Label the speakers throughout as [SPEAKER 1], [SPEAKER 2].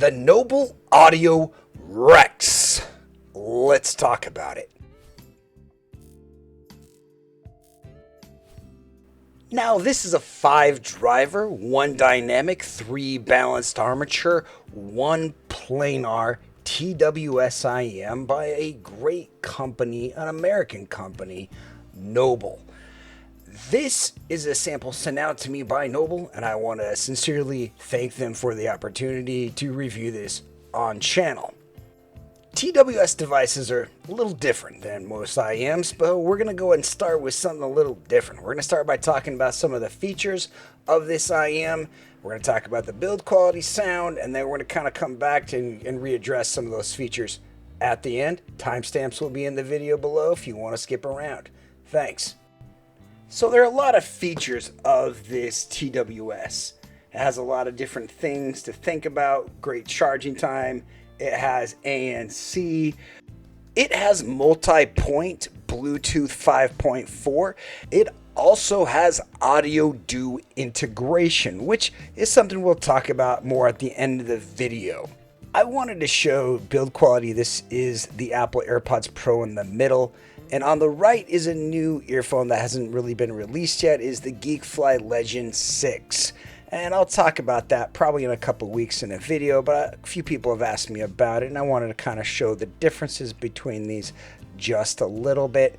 [SPEAKER 1] the Noble Audio Rex. Let's talk about it. Now, this is a 5-driver, 1 dynamic, 3 balanced armature, 1 planar TWS-IM by a great company, an American company, Noble. This is a sample sent out to me by Noble, and I want to sincerely thank them for the opportunity to review this on channel. TWS devices are a little different than most IMs, but we're going to go and start with something a little different. We're going to start by talking about some of the features of this IM. We're going to talk about the build quality, sound, and then we're going to kind of come back to and readdress some of those features at the end. Timestamps will be in the video below if you want to skip around. Thanks. So there are a lot of features of this TWS. It has a lot of different things to think about. Great charging time. It has ANC. It has multi-point Bluetooth 5.4. It also has Audiodo integration, which is something we'll talk about more at the end of the video. I wanted to show build quality. This is the Apple AirPods Pro in the middle. And on the right is a new earphone that hasn't really been released yet, is the Geekfly Legend 6. And I'll talk about that probably in a couple weeks in a video, but a few people have asked me about it, and I wanted to kind of show the differences between these just a little bit.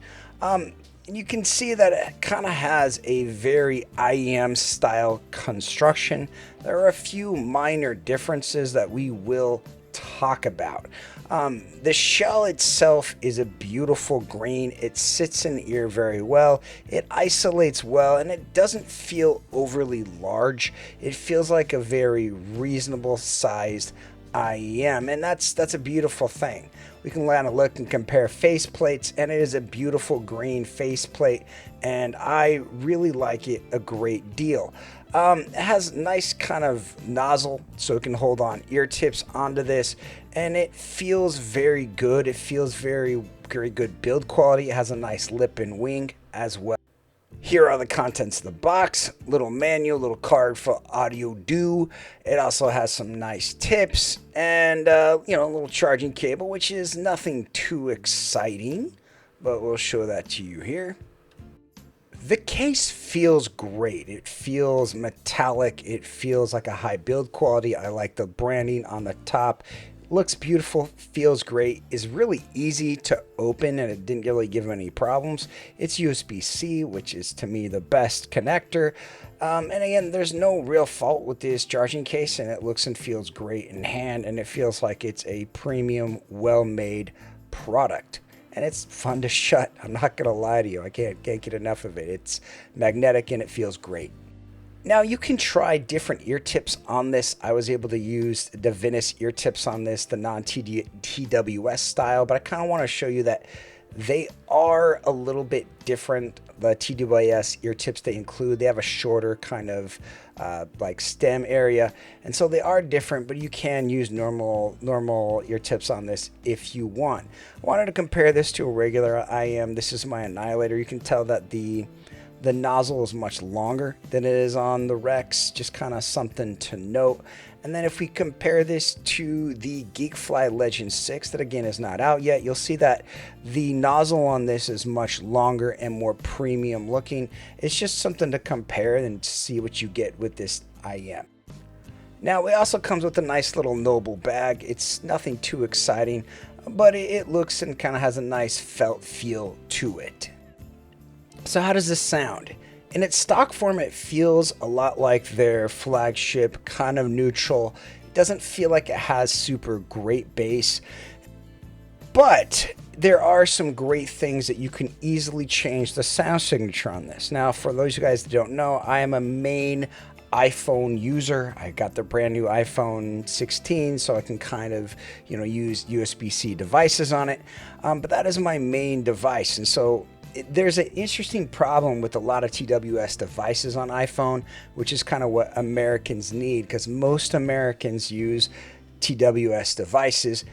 [SPEAKER 1] You can see that it kind of has a very IEM style construction. There are a few minor differences that we will talk about. The shell itself is a beautiful green. It sits in the ear very well. It isolates well, and it doesn't feel overly large. It feels like a very reasonable sized IEM, and that's a beautiful thing. We can kind of look and compare faceplates, and it is a beautiful green faceplate, and I really like it a great deal. It has nice kind of nozzle so it can hold on ear tips onto this, and it feels very good. It feels very good build quality. It has a nice lip and wing as well. Here are the contents of the box. Little manual, little card for Audiodo. It also has some nice tips and a little charging cable, which is nothing too exciting, but we'll show that to you here. The case feels great. It feels metallic. It feels like a high build quality. I like the branding on the top. Looks beautiful, feels great, is really easy to open, and it didn't really give any problems. It's USB-C, which is to me the best connector. And again, there's no real fault with this charging case, and it looks and feels great in hand, and it feels like it's a premium, well-made product. And it's fun to shut. I'm not going to lie to you. I can't get enough of it. It's magnetic and it feels great. Now, you can try different ear tips on this. I was able to use the Venus ear tips on this, the non-TWS style, but I kind of want to show you that they are a little bit different. The TWS ear tips they include, they have a shorter kind of like stem area, and so they are different, but you can use normal ear tips on this if you want. I wanted to compare this to a regular IM. This is my Annihilator. You can tell that the nozzle is much longer than it is on the Rex, just kind of something to note. And then if we compare this to the Geekfly Legend 6, that again is not out yet, you'll see that the nozzle on this is much longer and more premium looking. It's just something to compare and see what you get with this IM. Now, it also comes with a nice little Noble bag. It's nothing too exciting, but it looks and kind of has a nice felt feel to it. So how does this sound? In its stock form, it feels a lot like their flagship, kind of neutral. It doesn't feel like it has super great bass, but there are some great things that you can easily change the sound signature on this. Now, for those of you guys that don't know, I am a main iPhone user. I got the brand new iPhone 16, so I can kind of, use USB-C devices on it. But that is my main device, and so there's an interesting problem with a lot of TWS devices on iPhone, which is kind of what Americans need, because most Americans use TWS devices.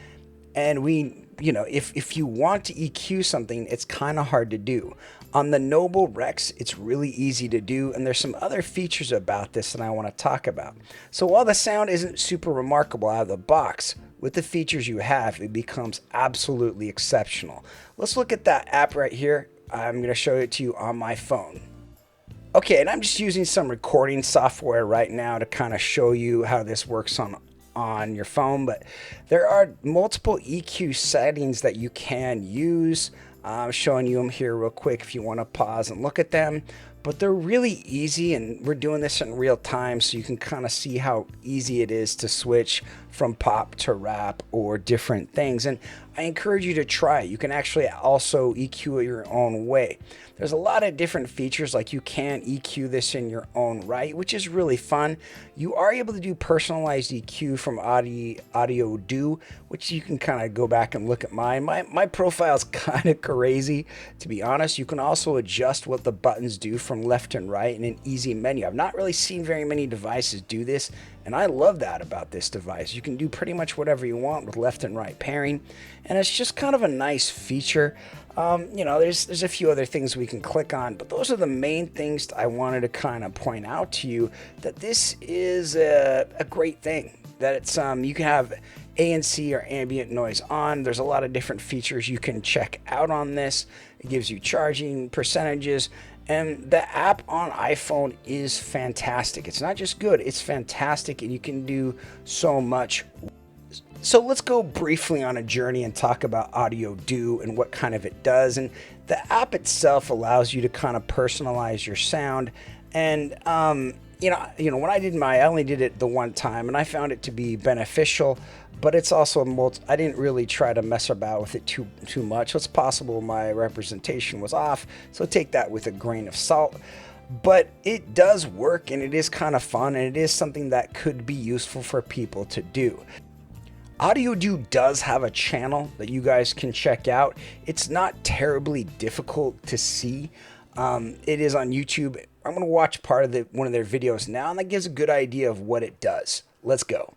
[SPEAKER 1] And if you want to EQ something, it's kind of hard to do. On the Noble Rex, it's really easy to do, and there's some other features about this that I want to talk about. So while the sound isn't super remarkable out of the box, with the features you have, it becomes absolutely exceptional. Let's look at that app right here. I'm going to show it to you on my phone. Okay, and I'm just using some recording software right now to kind of show you how this works on your phone, but there are multiple EQ settings that you can use. I'm showing you them here real quick if you want to pause and look at them, but they're really easy, and we're doing this in real time so you can kind of see how easy it is to switch from pop to rap or different things. And I encourage you to try it. You can actually also EQ it your own way. There's a lot of different features, like you can EQ this in your own right, which is really fun. You are able to do personalized EQ from Audiodo, which you can kind of go back and look at mine. My profile's kind of crazy, to be honest. You can also adjust what the buttons do from left and right in an easy menu. I've not really seen very many devices do this, and I love that about this device. You can do pretty much whatever you want with left and right pairing, and it's just kind of a nice feature. There's a few other things we can click on, but those are the main things I wanted to kind of point out to you, that this is a great thing. That it's you can have ANC or ambient noise on. There's a lot of different features you can check out on this. It gives you charging percentages. And the app on iPhone is fantastic. It's not just good, it's fantastic, and you can do so much. So let's go briefly on a journey and talk about Audiodo and what kind of it does. And the app itself allows you to kind of personalize your sound. And when I only did it the one time, and I found it to be beneficial. But it's also I didn't really try to mess about with it too much. It's possible my representation was off, so take that with a grain of salt. But it does work, and it is kind of fun, and it is something that could be useful for people to do. Audiodo does have a channel that you guys can check out. It's not terribly difficult to see. It is on YouTube. I'm going to watch part of one of their videos now, and that gives a good idea of what it does. Let's go.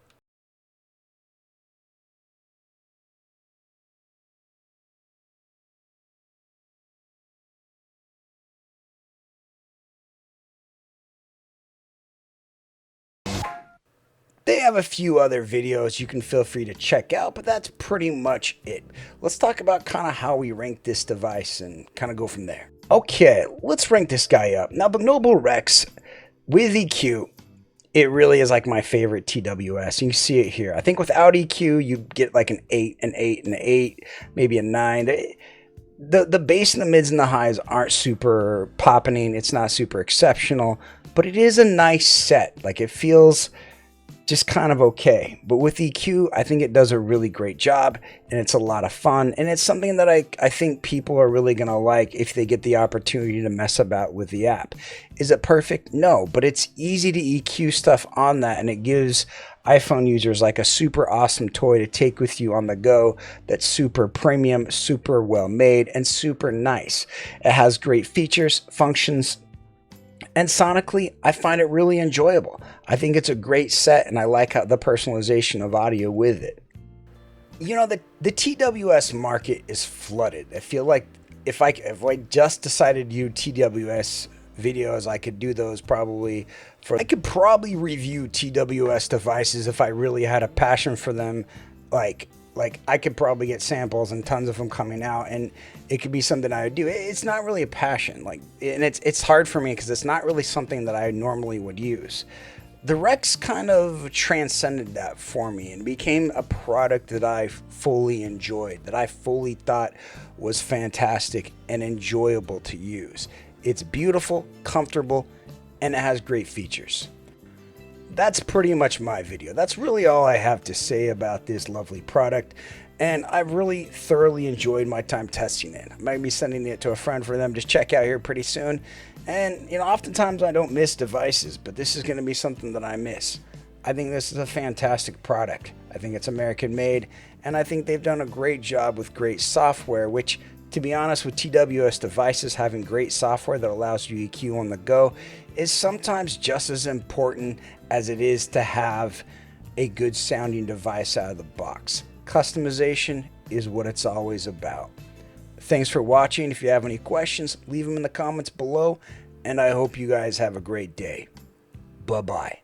[SPEAKER 1] They have a few other videos you can feel free to check out, but that's pretty much it. Let's talk about kind of how we rank this device and kind of go from there. Okay, let's rank this guy up. Now, the Noble Rex with EQ, it really is like my favorite TWS. You can see it here. I think without EQ, you get like an 8, an 8, an 8, maybe a 9. The bass and the mids and the highs aren't super popping. It's not super exceptional, but it is a nice set. Like, it feels just kind of okay. But with EQ, I think it does a really great job, and it's a lot of fun, and it's something that I think people are really going to like if they get the opportunity to mess about with the app. Is it perfect? No, but it's easy to EQ stuff on that, and it gives iPhone users like a super awesome toy to take with you on the go that's super premium, super well made, and super nice. It has great features, functions, and sonically, I find it really enjoyable. I think it's a great set, and I like how the personalization of audio with it. You know, the TWS market is flooded. I feel like if I just decided to do TWS videos, I could do those probably I could probably review TWS devices if I really had a passion for them. Like I could probably get samples and tons of them coming out, and it could be something I would do. It's not really a passion, and it's hard for me because it's not really something that I normally would use. The Rex kind of transcended that for me and became a product that I fully enjoyed, that I fully thought was fantastic and enjoyable to use. It's beautiful, comfortable, and it has great features. That's pretty much my video. That's really all I have to say about this lovely product, and I've really thoroughly enjoyed my time testing it. I might be sending it to a friend for them to check out here pretty soon. And oftentimes I don't miss devices, but this is going to be something that I miss. I think this is a fantastic product. I think it's American made, and I think they've done a great job with great software, which, to be honest, with TWS devices, having great software that allows you EQ on the go is sometimes just as important as it is to have a good sounding device out of the box. Customization is what it's always about. Thanks for watching. If you have any questions, leave them in the comments below, and I hope you guys have a great day. Bye-bye.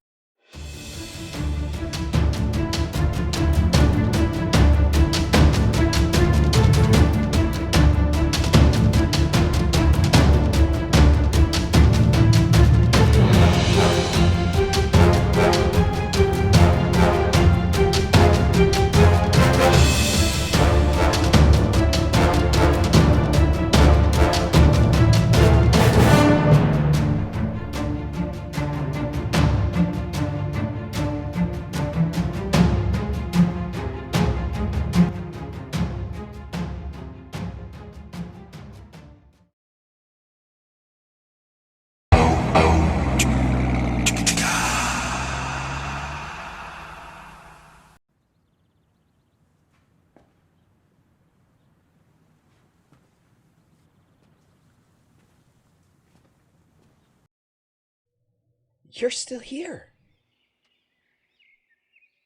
[SPEAKER 1] You're still here.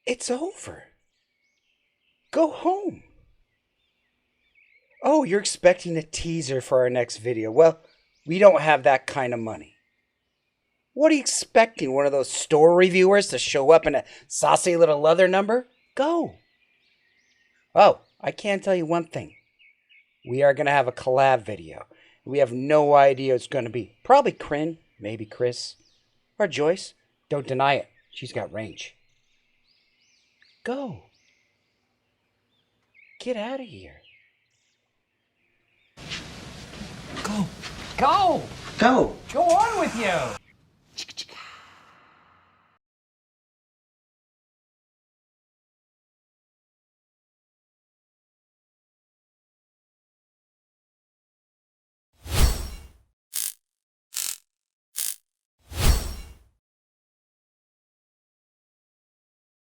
[SPEAKER 1] It's over. Go home. Oh, you're expecting a teaser for our next video. Well, we don't have that kind of money. What are you expecting? One of those store reviewers to show up in a saucy little leather number? Go. Oh, I can tell you one thing. We are going to have a collab video. We have no idea what it's going to be. Probably Kryn, maybe Chris, or Joyce. Don't deny it. She's got range. Go. Get out of here. Go.
[SPEAKER 2] Go!
[SPEAKER 1] Go.
[SPEAKER 2] Go on with you!